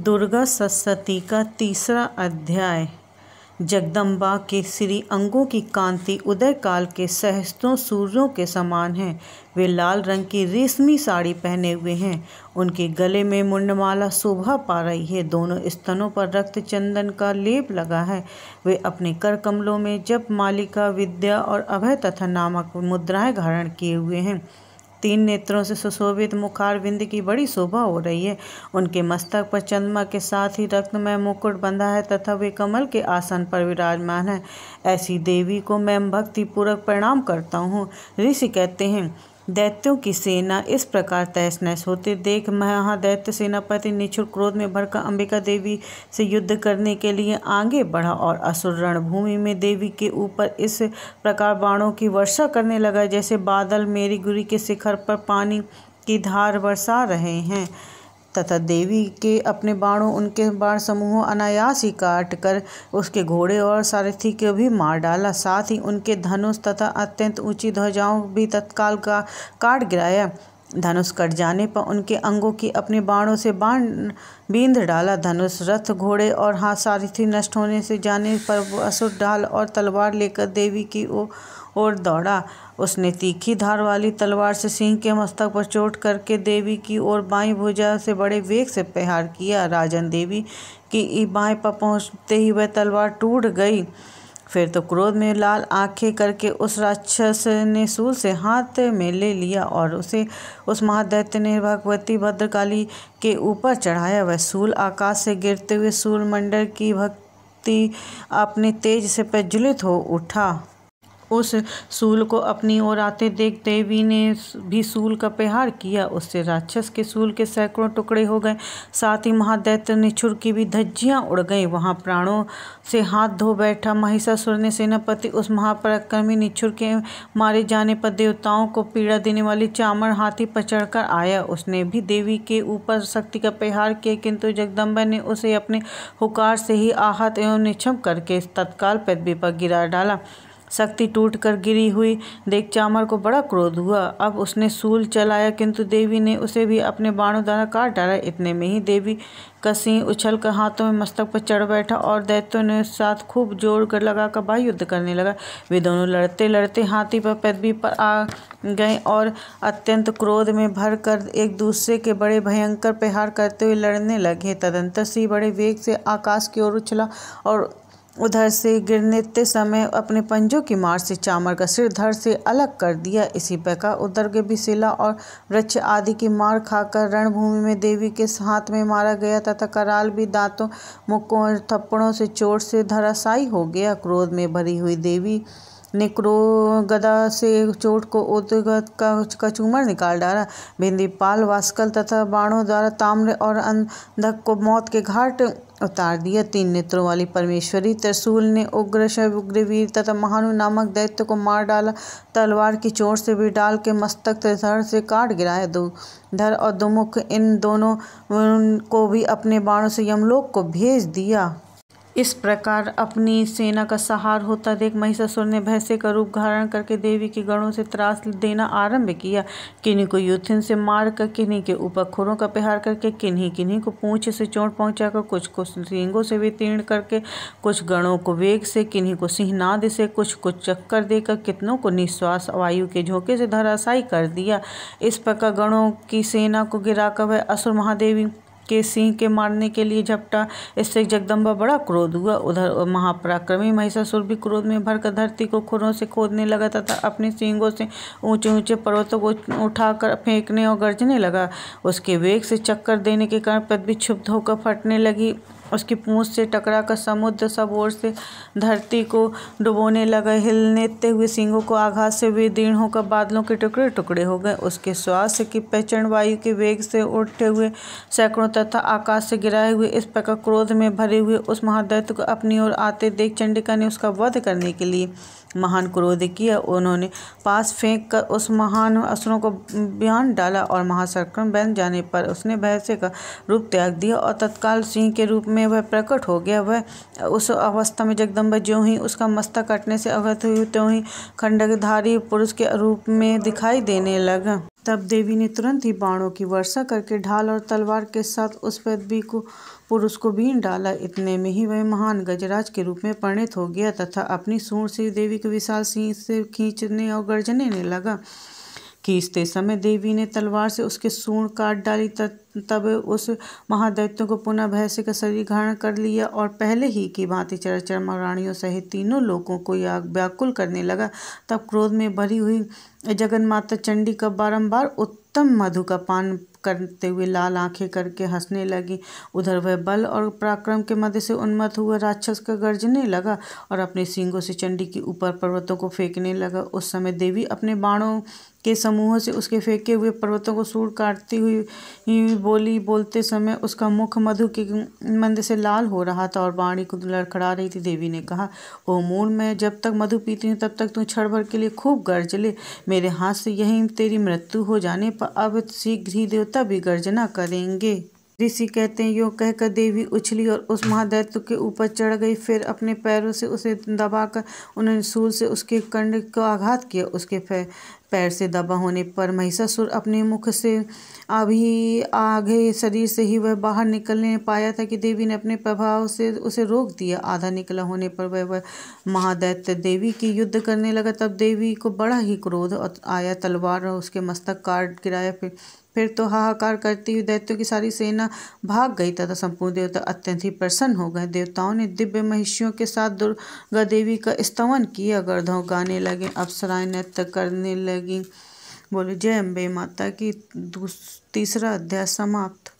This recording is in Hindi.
दुर्गा सप्तशती का तीसरा अध्याय। जगदम्बा के श्री अंगों की कांति उदय काल के सहस्त्रों सूर्यों के समान है। वे लाल रंग की रेशमी साड़ी पहने हुए हैं। उनके गले में मुंडमाला शोभा पा रही है। दोनों स्तनों पर रक्त चंदन का लेप लगा है। वे अपने कर कमलों में जप मालिका, विद्या और अभय तथा नामक मुद्राएं धारण किए हुए हैं। 3 नेत्रों से सुशोभित मुखारविंद की बड़ी शोभा हो रही है। उनके मस्तक पर चंद्रमा के साथ ही रत्नमय मुकुट बंधा है तथा वे कमल के आसन पर विराजमान है। ऐसी देवी को मैं भक्ति पूर्वक प्रणाम करता हूँ। ऋषि कहते हैं, दैत्यों की सेना इस प्रकार तहस नहस होते देख महादैत्य सेनापति निष्ठुर क्रोध में भरकर अंबिका देवी से युद्ध करने के लिए आगे बढ़ा और असुर रणभूमि में देवी के ऊपर इस प्रकार बाणों की वर्षा करने लगा जैसे बादल मेरीगुरी के शिखर पर पानी की धार बरसा रहे हैं तथा देवी के अपने बाणों उनके बाण समूहों अनायास ही काट कर उसके घोड़े और सारथी को भी मार डाला। साथ ही उनके धनुष तथा अत्यंत ऊंची ध्वजाओं भी तत्काल का काट गिराया। धनुष कट जाने पर उनके अंगों की अपने बाणों से बाण बींध डाला। धनुष, रथ, घोड़े और हाथ सारथी नष्ट होने से जाने पर असुर ढाल और तलवार लेकर देवी की ओर दौड़ा। उसने तीखी धार वाली तलवार से सिंह के मस्तक पर चोट करके देवी की ओर बाईं भुजा से बड़े वेग से प्रहार किया। राजन, देवी की बाएं पर पहुंचते ही वह तलवार टूट गई। फिर तो क्रोध में लाल आंखें करके उस राक्षस ने शूल से हाथ में ले लिया और उसे उस महादैत्य ने भगवती भद्रकाली के ऊपर चढ़ाया। वह शूल आकाश से गिरते हुए सूर्यमंडल की भक्ति अपने तेज से प्रज्वलित हो उठा। उस शूल को अपनी ओर आते देख देवी ने भी शूल का प्रहार किया। उससे राक्षस के शूल के सैकड़ों टुकड़े हो गए। साथ ही महादैत्य निष्ठुर की भी धज्जियां उड़ गईं। वहां प्राणों से हाथ धो बैठा महिषासुर ने सेनापति उस महापराक्रमी निष्ठुर के मारे जाने पर देवताओं को पीड़ा देने वाली चामर हाथी पर चढ़कर आया। उसने भी देवी के ऊपर शक्ति का प्रहार किया, किंतु जगदम्बा ने उसे अपने हुंकार से ही आहत एवं निक्षम करके तत्काल पृथ्वी पर गिरा डाला। शक्ति टूट कर गिरी हुई देख चामर को बड़ा क्रोध हुआ। अब उसने शूल चलाया, किंतु देवी ने उसे भी अपने बाणों द्वारा काट डाला। इतने में ही देवी का सिंह उछल कर हाथों में मस्तक पर चढ़ बैठा और दैत्यों ने साथ खूब जोर कर लगाकर बाह्य युद्ध करने लगा। वे दोनों लड़ते लड़ते हाथी पर पृथ्वी पर आ गए और अत्यंत क्रोध में भर कर एक दूसरे के बड़े भयंकर प्रहार करते हुए लड़ने लगे। तदंतर सिंह बड़े वेग से आकाश की ओर उछला और उधर से गिरते समय अपने पंजों की मार से चामर का सिर धड़ से अलग कर दिया। इसी प्रकार उधर के भी शिला और वृक्ष आदि की मार खाकर रणभूमि में देवी के हाथ में मारा गया तथा कराल भी दांतों, मुक्कों और थप्पड़ों से चोट से धराशायी हो गया। क्रोध में भरी हुई देवी ने गदा से चोट को उद्गत का कचूमर निकाल डाला। भिंदीपाल, वास्कल तथा बाणों द्वारा ताम्र और अंधक को मौत के घाट उतार दिया। 3 नेत्रों वाली परमेश्वरी त्रिशूल ने उग्रशव, उग्रवीर तथा महानु नामक दैत्य को मार डाला। तलवार की चोट से भी डाल के मस्तक धड़ से काट गिराया। धड़ और दुमुख इन दोनों को भी अपने बाणों से यमलोक को भेज दिया। इस प्रकार अपनी सेना का संहार होता देख महिषासुर ने भैंसे का रूप धारण करके देवी के गणों से त्रास देना आरंभ किया। किन्हीं को यूथिन से मार कर, किन्हीं के ऊपर खुरों का प्रहार करके, किन्हीं को पूंछ से चोट पहुंचाकर, कुछ को सींगों से वितीर्ण करके, कुछ गणों को वेग से, किन्हीं को सिंहनाद से, कुछ को चक्कर देकर, कितनों को निश्वास वायु के झोंके से धराशायी कर दिया। इस प्रकार गणों की सेना को गिराकर वह असुर महादेवी के सिंह के मारने के लिए झपटा। इससे जगदम्बा बड़ा क्रोध हुआ। उधर महापराक्रमी महिषासुर भी क्रोध में भरकर धरती को खुरों से खोदने लगा तथा अपने सींगों से ऊंचे ऊंचे पर्वतों को उठाकर फेंकने और गरजने लगा। उसके वेग से चक्कर देने के कारण पृथ्वी क्षुब्ध होकर फटने लगी। उसकी पूंछ से टकराकर समुद्र सब ओर से धरती को डुबोने लगा। हिलनेते हुए सींगों को आघात से विदीर्ण होकर बादलों के टुकड़े टुकड़े हो गए। उसके श्वास की प्रचंड वायु के वेग से उठते हुए सैकड़ों तथा आकाश से गिराए हुए। इस प्रकार क्रोध में भरे हुए उस महादैत्य को अपनी ओर आते देख चंडिका ने उसका वध करने के लिए महान क्रोध किया। उन्होंने पास फेंक कर उस महान असुरों को बांध डाला और महासक्रम बन जाने पर उसने भैंसे का रूप त्याग दिया और तत्काल सिंह के रूप में वह प्रकट हो गया। वह उस अवस्था में जगदम्बा ज्यों ही उसका मस्तक कटने से अवगत हुई त्यों ही खंडकधारी पुरुष के रूप में दिखाई देने लगा। तब देवी ने तुरंत ही बाणों की वर्षा करके ढाल और तलवार के साथ उस पृथ्वी को पुरुष को बीन डाला। इतने में ही वह महान गजराज के रूप में परिणत हो गया तथा अपनी सूंड से देवी के विशाल सिंह से खींचने और गर्जने लगा। खींचते समय देवी ने तलवार से उसके सूंड काट डाली। तब उस महादैत्य को पुनः भैंसे का शरीर धारण कर लिया और पहले ही की भांति चरचर महारानियों सहित तीनों लोगों को व्याकुल करने लगा। तब क्रोध में भरी हुई जगन्माता चंडी का बारंबार उत्तम मधु का पान करते हुए लाल आंखें करके हंसने लगी। उधर वह बल और पराक्रम के मध्य से उन्मत्त हुआ राक्षस का गर्जने लगा और अपने सींगों से चंडी के ऊपर पर्वतों को फेंकने लगा। उस समय देवी अपने बाणों के समूह से उसके फेंके हुए पर्वतों को सूंड काटती हुई बोली। बोलते समय उसका मुख मधु के मंद से लाल हो रहा था और वाणी को लड़खड़ा रही थी। देवी ने कहा, ओ मूढ़, मैं जब तक मधु पीती हूँ तब तक तू क्षण भर के लिए खूब गर्ज ले। मेरे हाथ से यहीं तेरी मृत्यु हो जाने पर अब शीघ्र ही देवता भी गर्जना करेंगे। ऋषि कहते हैं, यूँ कहकर देवी उछली और उस महादैत्य के ऊपर चढ़ गई। फिर अपने पैरों से उसे दबाकर उन्होंने शूल से उसके कंठ को आघात किया। उसके पैर से दबा होने पर महिषासुर अपने मुख से अभी आगे शरीर से ही वह बाहर निकलने पाया था कि देवी ने अपने प्रभाव से उसे रोक दिया। आधा निकला होने पर वह महादैत्य देवी की युद्ध करने लगा। तब देवी को बड़ा ही क्रोध आया, तलवार उसके मस्तक काट गिराया। फिर तो हाहाकार करती हुई दैत्यों की सारी सेना भाग गई तथा संपूर्ण देवता अत्यंत ही प्रसन्न हो गए। देवताओं ने दिव्य महिषियों के साथ दुर्गा देवी का स्तवन किया। गणधर्व गाने लगे, अप्सराएं नृत्य करने लगी। बोले जय अम्बे माता की। तीसरा अध्याय समाप्त।